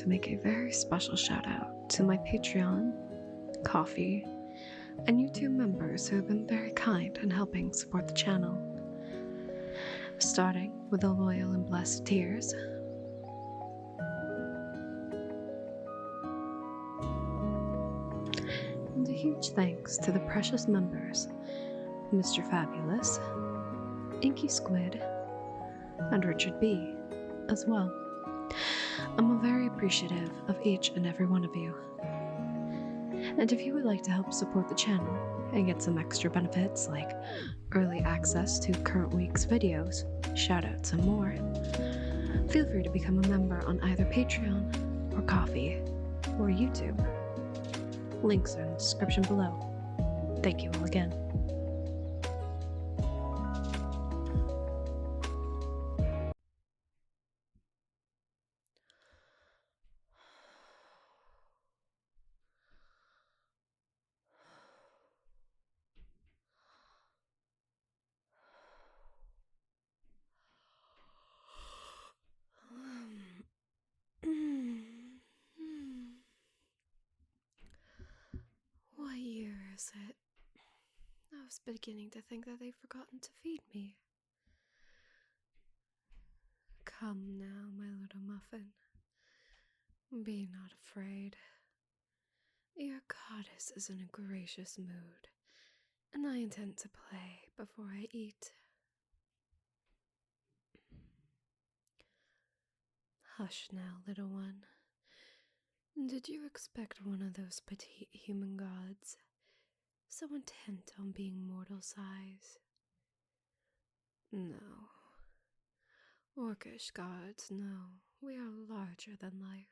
to make a very special shout out to my Patreon, Coffee, and YouTube members who have been very kind in helping support the channel. Starting with the loyal and blessed tiers. And a huge thanks to the precious members, Mr. Fabulous, Inky Squid, and Richard B. as well. I'm very appreciative of each and every one of you. And if you would like to help support the channel and get some extra benefits like early access to current week's videos, shoutouts, and more, feel free to become a member on either Patreon or Coffee or YouTube. Links are in the description below. Thank you all again. What year is it? I was beginning to think that they've forgotten to feed me. Come now, my little muffin. Be not afraid. Your goddess is in a gracious mood, and I intend to play before I eat. Hush now, little one. Did you expect one of those petite human gods, so intent on being mortal size? No. Orcish gods, no. We are larger than life.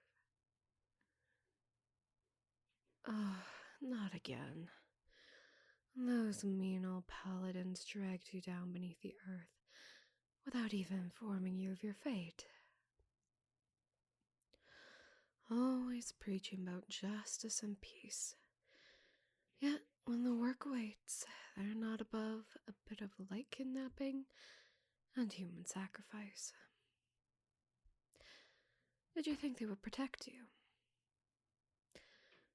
Not again. Those mean old paladins dragged you down beneath the earth without even informing you of your fate. Always preaching about justice and peace. Yet, when the work waits, they're not above a bit of light kidnapping and human sacrifice. Did you think they would protect you?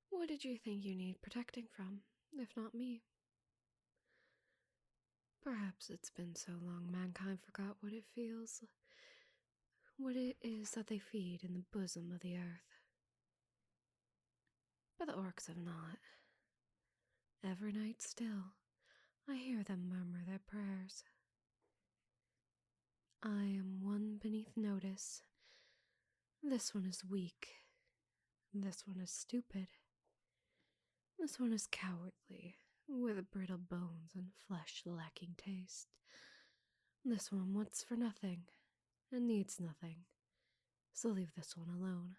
What did you think you need protecting from, if not me? Perhaps it's been so long mankind forgot what it feels, what it is that they feed in the bosom of the earth. But the orcs have not. Every night still, I hear them murmur their prayers. I am one beneath notice. This one is weak. This one is stupid. This one is cowardly, with brittle bones and flesh lacking taste. This one wants for nothing, and needs nothing, so leave this one alone.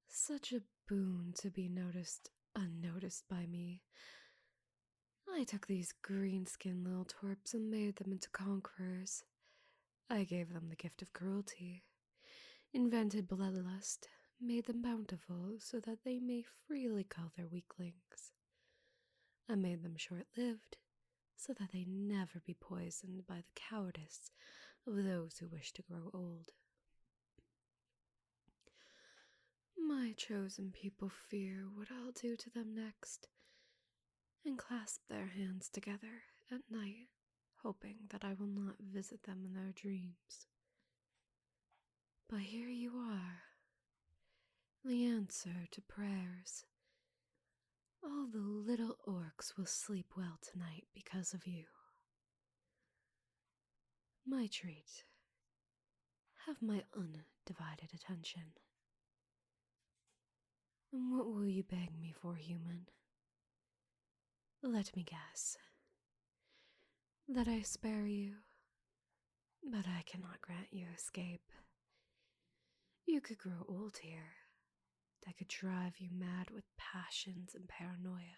Such a boon to be noticed unnoticed by me. I took these green-skinned little twerps and made them into conquerors. I gave them the gift of cruelty, invented bloodlust, made them bountiful so that they may freely kill their weaklings. I made them short-lived so that they never be poisoned by the cowardice of those who wish to grow old. My chosen people fear what I'll do to them next, and clasp their hands together at night, hoping that I will not visit them in their dreams. But here you are, the answer to prayers. All the little orcs will sleep well tonight because of you. My treat. Have my undivided attention. And what will you beg me for, human? Let me guess. That I spare you, but I cannot grant you escape. You could grow old here. That could drive you mad with passions and paranoia.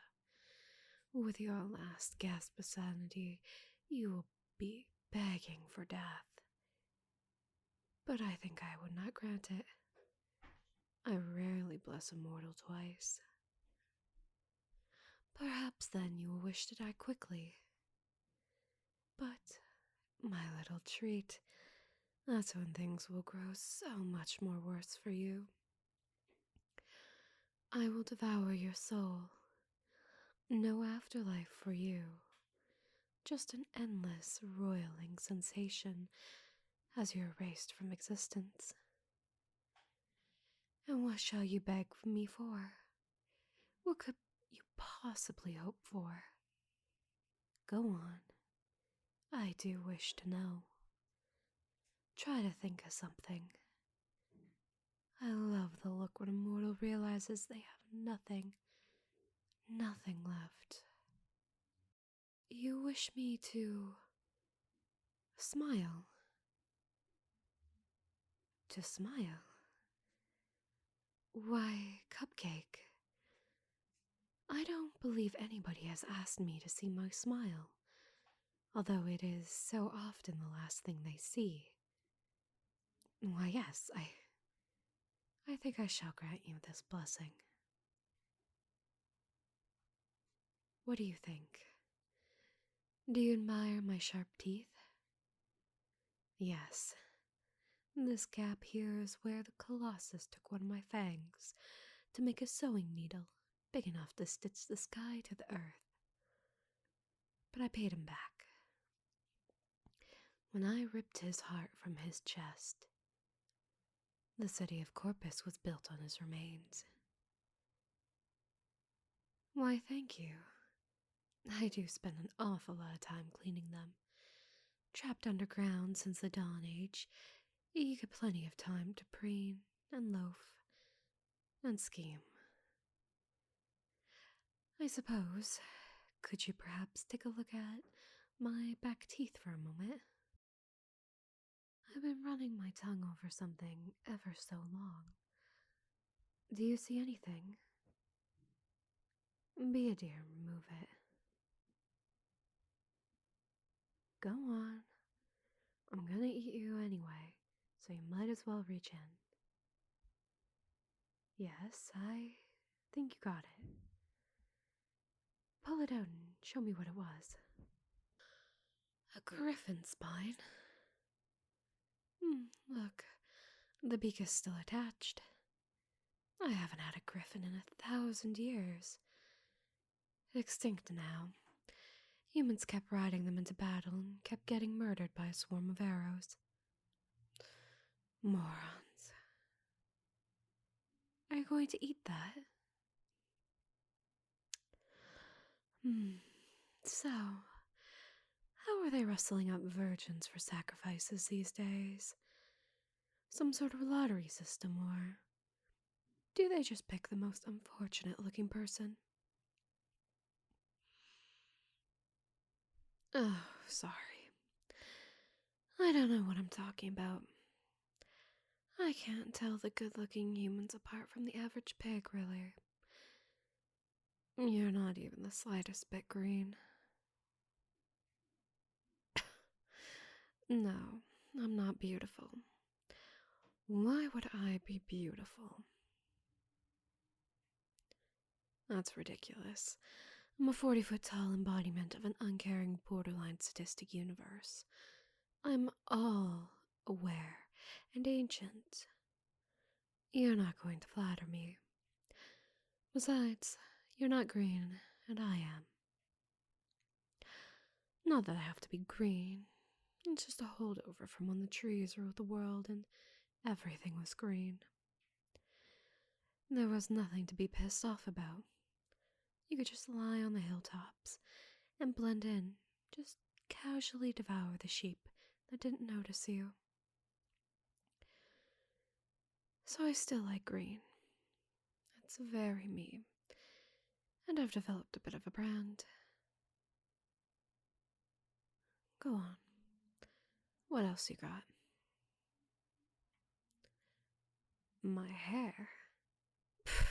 With your last gasp of sanity, you will be begging for death. But I think I would not grant it. I rarely bless a mortal twice. Perhaps then you will wish to die quickly. But, my little treat, That's when things will grow so much more worse for you. I will devour your soul. No afterlife for you. Just an endless, roiling sensation as you're erased from existence. And what shall you beg me for? What could you possibly hope for? Go on. I do wish to know. Try to think of something. I love the look when a mortal realizes they have nothing left. You wish me to smile. To smile? Why, Cupcake, I don't believe anybody has asked me to see my smile, although it is so often the last thing they see. Why, yes, I think I shall grant you this blessing. What do you think? Do you admire my sharp teeth? Yes. This gap here is where the Colossus took one of my fangs to make a sewing needle big enough to stitch the sky to the earth. But I paid him back. When I ripped his heart from his chest, the city of Corpus was built on his remains. Why, thank you. I do spend an awful lot of time cleaning them. Trapped underground since the Dawn Age, you get plenty of time to preen and loaf and scheme. I suppose, could you perhaps take a look at my back teeth for a moment? I've been running my tongue over something ever so long. Do you see anything? Be a dear and remove it. Go on. I'm gonna eat you anyway, so you might as well reach in. Yes, I think you got it. Pull it out and show me what it was. A griffin spine. Look, the beak is still attached. I haven't had a griffin in 1,000 years. Extinct now. Humans kept riding them into battle and kept getting murdered by a swarm of arrows. Morons. Are you going to eat that? So, how are they rustling up virgins for sacrifices these days? Some sort of lottery system, or do they just pick the most unfortunate looking person? Oh, sorry. I don't know what I'm talking about. I can't tell the good-looking humans apart from the average pig, really. You're not even the slightest bit green. No, I'm not beautiful. Why would I be beautiful? That's ridiculous. I'm a 40-foot tall embodiment of an uncaring, borderline sadistic universe. I'm all aware and ancient. You're not going to flatter me. Besides, you're not green, and I am. Not that I have to be green. It's just a holdover from when the trees ruled the world and everything was green. There was nothing to be pissed off about. You could just lie on the hilltops and blend in, just casually devour the sheep that didn't notice you. So I still like green. It's very me. And I've developed a bit of a brand. Go on. What else you got? My hair? Pfft.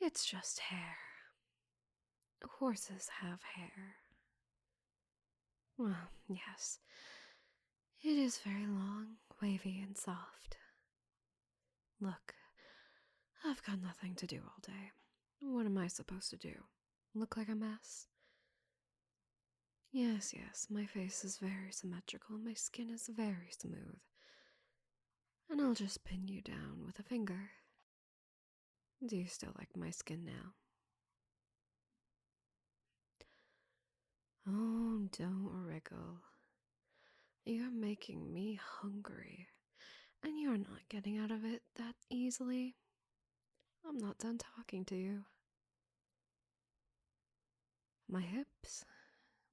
It's just hair. Horses have hair. Well, yes. It is very long, wavy, and soft. Look, I've got nothing to do all day. What am I supposed to do? Look like a mess? Yes, my face is very symmetrical, my skin is very smooth. And I'll just pin you down with a finger. Do you still like my skin now? Oh, don't wriggle. You're making me hungry, and you're not getting out of it that easily. I'm not done talking to you. My hips?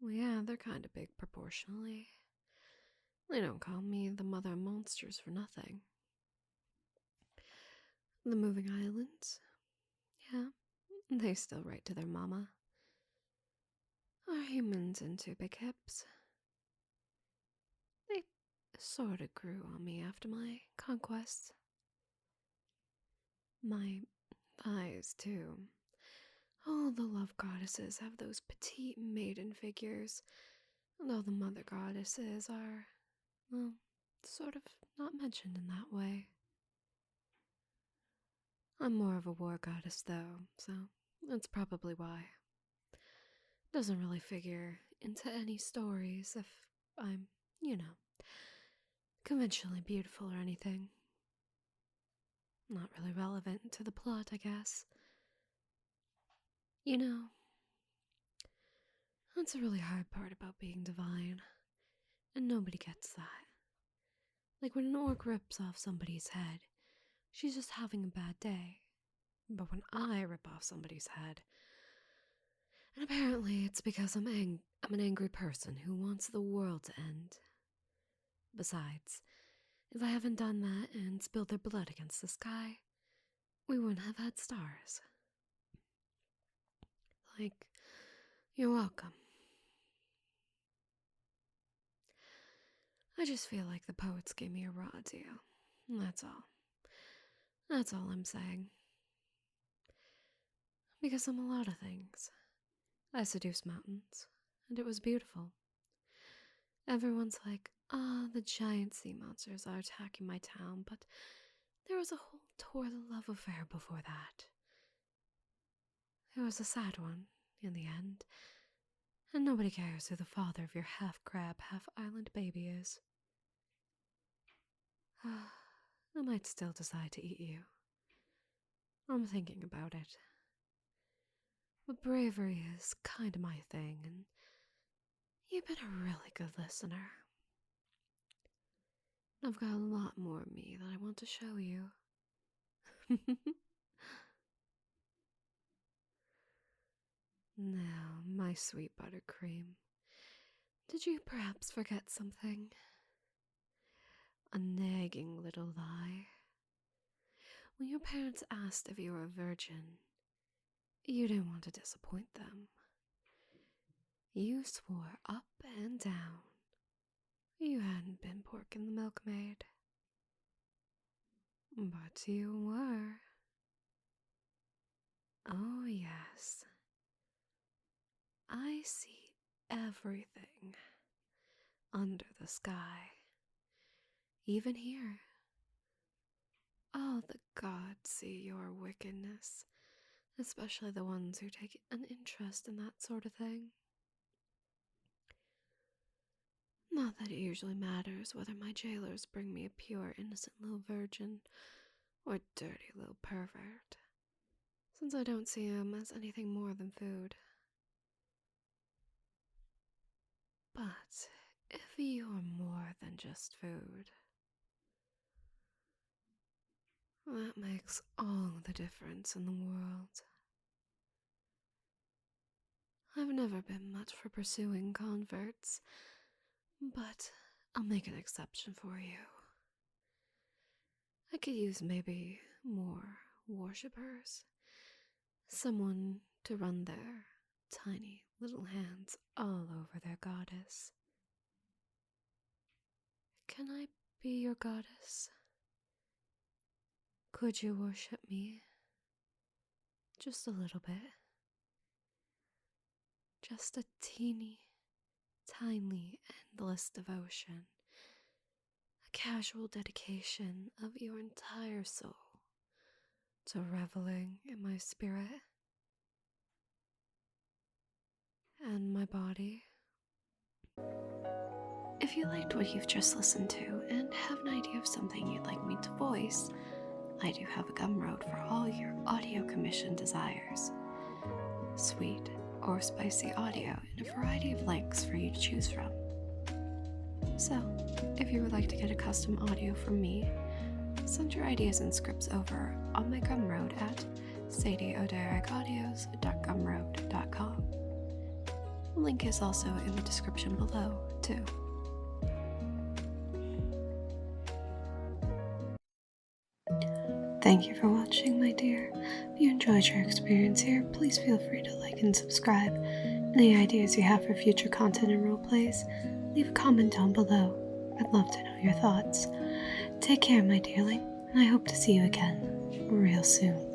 Well, yeah, they're kind of big proportionally. They don't call me the mother of monsters for nothing. The moving islands? Yeah, they still write to their mama. Are humans into big hips? They sort of grew on me after my conquests. My thighs, too. All the love goddesses have those petite maiden figures, and all the mother goddesses are, well, sort of not mentioned in that way. I'm more of a war goddess, though, so that's probably why. Doesn't really figure into any stories if I'm, conventionally beautiful or anything. Not really relevant to the plot, I guess. You know, that's a really hard part about being divine, and nobody gets that. Like when an orc rips off somebody's head, she's just having a bad day. But when I rip off somebody's head, and apparently it's because I'm an angry person who wants the world to end. Besides, if I haven't done that and spilled their blood against the sky, we wouldn't have had stars. Like, you're welcome. I just feel like the poets gave me a raw deal. That's all. That's all I'm saying. Because I'm a lot of things. I seduced mountains, and it was beautiful. Everyone's like, the giant sea monsters are attacking my town, but there was a whole tour the love affair before that. It was a sad one, in the end, and nobody cares who the father of your half-crab, half-island baby is. I might still decide to eat you. I'm thinking about it. But bravery is kind of my thing, and you've been a really good listener. I've got a lot more of me that I want to show you. Now, my sweet buttercream, did you perhaps forget something? A nagging little lie. When your parents asked if you were a virgin, you didn't want to disappoint them. You swore up and down you hadn't been porking the milkmaid. But you were. Oh, yes. I see everything under the sky. Even here. All the gods see your wickedness, especially the ones who take an interest in that sort of thing. Not that it usually matters whether my jailers bring me a pure, innocent little virgin or dirty little pervert, since I don't see him as anything more than food. But if you're more than just food, that makes all the difference in the world. I've never been much for pursuing converts, but I'll make an exception for you. I could use maybe more worshippers. Someone to run their tiny little hands all over their goddess. Can I be your goddess? Could you worship me? Just a little bit. Just a teeny, tiny, endless devotion. A casual dedication of your entire soul to reveling in my spirit and my body. If you liked what you've just listened to and have an idea of something you'd like me to voice, I do have a Gumroad for all your audio commission desires. Sweet or spicy audio in a variety of lengths for you to choose from. So, if you would like to get a custom audio from me, send your ideas and scripts over on my Gumroad at saddieodericaudios.gumroad.com. The link is also in the description below, too. Thank you for watching, my dear. If you enjoyed your experience here, please feel free to like and subscribe. Any ideas you have for future content and roleplays, leave a comment down below. I'd love to know your thoughts. Take care, my dearling, and I hope to see you again real soon.